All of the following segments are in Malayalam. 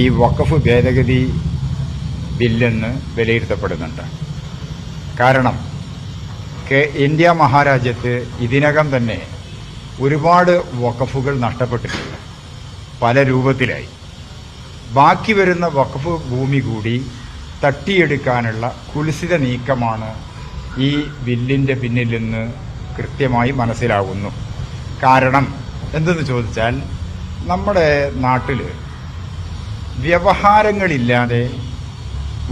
ഈ വഖഫ് ഭേദഗതി ബില്ലെന്ന് വിലയിരുത്തപ്പെടുന്നുണ്ട്. കാരണം ഇന്ത്യ മഹാരാജ്യത്ത് ഇതിനകം തന്നെ ഒരുപാട് വഖഫുകൾ നഷ്ടപ്പെട്ടിട്ടുണ്ട്, പല രൂപത്തിലായി. ബാക്കി വരുന്ന വഖഫ് ഭൂമി കൂടി തട്ടിയെടുക്കാനുള്ള കുൽസിത നീക്കമാണ് ഈ ബില്ലിൻ്റെ പിന്നിൽ നിന്ന് കൃത്യമായി മനസ്സിലാകുന്നു. കാരണം എന്തെന്ന് ചോദിച്ചാൽ, നമ്മുടെ നാട്ടിൽ വ്യവഹാരങ്ങളില്ലാതെ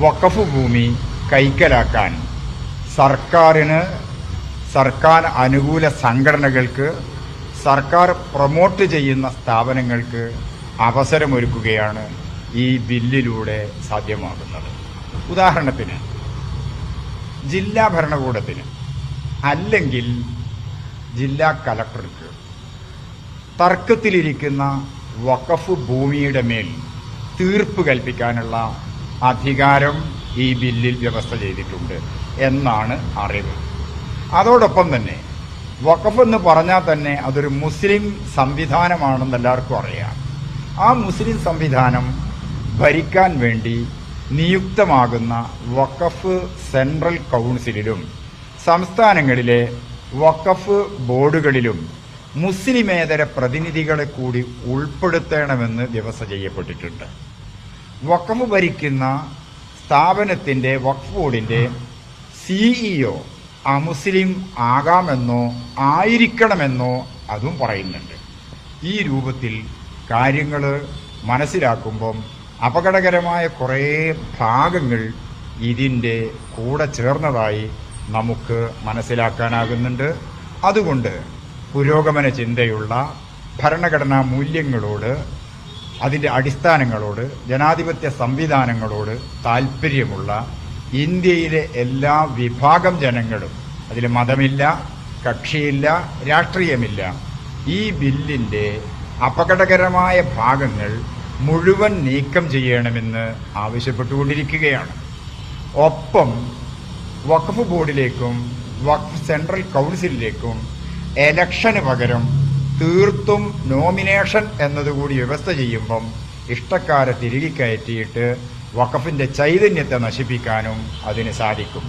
വഖഫ് ഭൂമി കൈക്കലാക്കാൻ സർക്കാർ അനുകൂല സംഘടനകൾക്ക്, സർക്കാർ പ്രൊമോട്ട് ചെയ്യുന്ന സ്ഥാപനങ്ങൾക്ക് അവസരമൊരുക്കുകയാണ് ഈ ബില്ലിലൂടെ സാധ്യമാകുന്നത്. ഉദാഹരണത്തിന്, ജില്ലാ ഭരണകൂടത്തിന് അല്ലെങ്കിൽ ജില്ലാ കലക്ടർക്ക് തർക്കത്തിലിരിക്കുന്ന വഖഫ് ഭൂമിയുടെ മേൽ തീർപ്പ് കൽപ്പിക്കാനുള്ള അധികാരം ഈ ബില്ലിൽ വ്യവസ്ഥ ചെയ്തിട്ടുണ്ട് എന്നാണ് അറിവ്. അതോടൊപ്പം തന്നെ വഖഫ് എന്ന് പറഞ്ഞാൽ തന്നെ അതൊരു മുസ്ലിം സംവിധാനമാണെന്ന് എല്ലാവർക്കും അറിയാം. ആ മുസ്ലിം സംവിധാനം ഭരിക്കാൻ വേണ്ടി നിയുക്തമാകുന്ന വഖഫ് സെൻട്രൽ കൗൺസിലിലും സംസ്ഥാനങ്ങളിലെ വഖഫ് ബോർഡുകളിലും മുസ്ലിമേതര പ്രതിനിധികളെ കൂടി ഉൾപ്പെടുത്തണമെന്ന് വ്യവസ്ഥ ചെയ്യപ്പെട്ടിട്ടുണ്ട്. വഖഫ് ഭരിക്കുന്ന സ്ഥാപനത്തിൻ്റെ വഖഫ് ബോർഡിൻ്റെ CEO അമുസ്ലിം ആകാമെന്നോ ആയിരിക്കണമെന്നോ അതും പറയുന്നുണ്ട്. ഈ രൂപത്തിൽ കാര്യങ്ങൾ മനസ്സിലാക്കുമ്പം അപകടകരമായ കുറേ ഭാഗങ്ങൾ ഇതിൻ്റെ കൂടെ ചേർന്നതായി നമുക്ക് മനസ്സിലാക്കാനാകുന്നുണ്ട്. അതുകൊണ്ട് പുരോഗമന ചിന്തയുള്ള ഭരണഘടനാ മൂല്യങ്ങളോട്, അതിൻ്റെ അടിസ്ഥാനങ്ങളോട്, ജനാധിപത്യ സംവിധാനങ്ങളോട് താൽപ്പര്യമുള്ള ഇന്ത്യയിലെ എല്ലാ വിഭാഗം ജനങ്ങളും, അതിൽ മതമില്ല, കക്ഷിയില്ല, രാഷ്ട്രീയമില്ല, ഈ ബില്ലിൻ്റെ അപകടകരമായ ഭാഗങ്ങൾ മുഴുവൻ നീക്കം ചെയ്യണമെന്ന് ആവശ്യപ്പെട്ടുകൊണ്ടിരിക്കുകയാണ്. ഒപ്പം വഖഫ് ബോർഡിലേക്കും വഖഫ് സെൻട്രൽ കൗൺസിലിലേക്കും എലക്ഷന് പകരം തീർത്തും നോമിനേഷൻ എന്നതുകൂടി വ്യവസ്ഥ ചെയ്യുമ്പം ഇഷ്ടക്കാരെ തിരികെ കയറ്റിയിട്ട് വഖഫിൻ്റെ ചൈതന്യത്തെ നശിപ്പിക്കാനും അതിന് സാധിക്കും.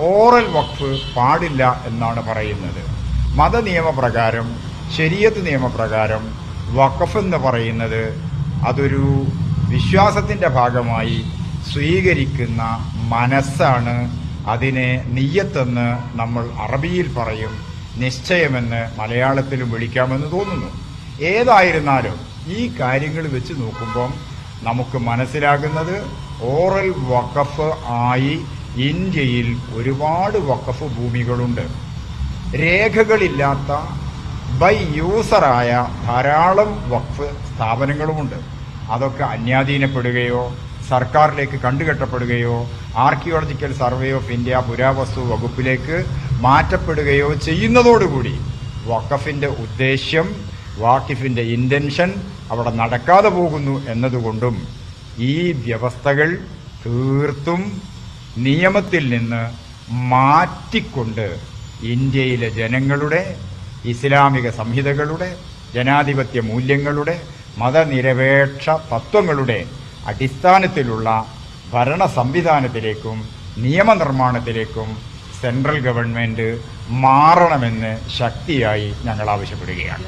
ഓറൽ വഖഫ് പാടില്ല എന്നാണ് പറയുന്നത്. മതനിയമപ്രകാരം, ശരീഅത്ത് നിയമപ്രകാരം വഖഫ് എന്ന് പറയുന്നത് അതൊരു വിശ്വാസത്തിൻ്റെ ഭാഗമായി സ്വീകരിക്കുന്ന മനസ്സാണ്. അതിനെ നിയ്യത്തെന്ന് നമ്മൾ അറബിയിൽ പറയും, നിശ്ചയമെന്ന് മലയാളത്തിലും വിളിക്കാമെന്ന് തോന്നുന്നു. ഏതായിരുന്നാലും ഈ കാര്യങ്ങൾ വെച്ച് നോക്കുമ്പം നമുക്ക് മനസ്സിലാകുന്നത് ഓറൽ വഖഫ് ആയി ഇന്ത്യയിൽ ഒരുപാട് വഖഫ് ഭൂമികളുണ്ട്. രേഖകളില്ലാത്ത ബൈ യൂസറായ ധാരാളം വഖഫ് സ്ഥാപനങ്ങളുമുണ്ട്. അതൊക്കെ അന്യാധീനപ്പെടുകയോ സർക്കാരിലേക്ക് കണ്ടുകെട്ടപ്പെടുകയോ ആർക്കിയോളജിക്കൽ സർവേ ഓഫ് ഇന്ത്യ പുരാവസ്തു വകുപ്പിലേക്ക് മാറ്റപ്പെടുകയോ ചെയ്യുന്നതോടുകൂടി വഖഫിൻ്റെ ഉദ്ദേശ്യം, വാക്കിഫിൻ്റെ ഇൻറ്റൻഷൻ അവിടെ നടക്കാതെ പോകുന്നു എന്നതുകൊണ്ടും ഈ വ്യവസ്ഥകൾ തീർത്തും നിയമത്തിൽ നിന്ന് മാറ്റിക്കൊണ്ട് ഇന്ത്യയിലെ ജനങ്ങളുടെ, ഇസ്ലാമിക സംഹിതകളുടെ, ജനാധിപത്യ മൂല്യങ്ങളുടെ, മതനിരപേക്ഷ തത്വങ്ങളുടെ അടിസ്ഥാനത്തിലുള്ള ഭരണ സംവിധാനത്തിലേക്കും നിയമനിർമ്മാണത്തിലേക്കും സെൻട്രൽ ഗവൺമെൻറ് മാറണമെന്ന് ശക്തിയായി ഞങ്ങൾ ആവശ്യപ്പെടുകയാണ്.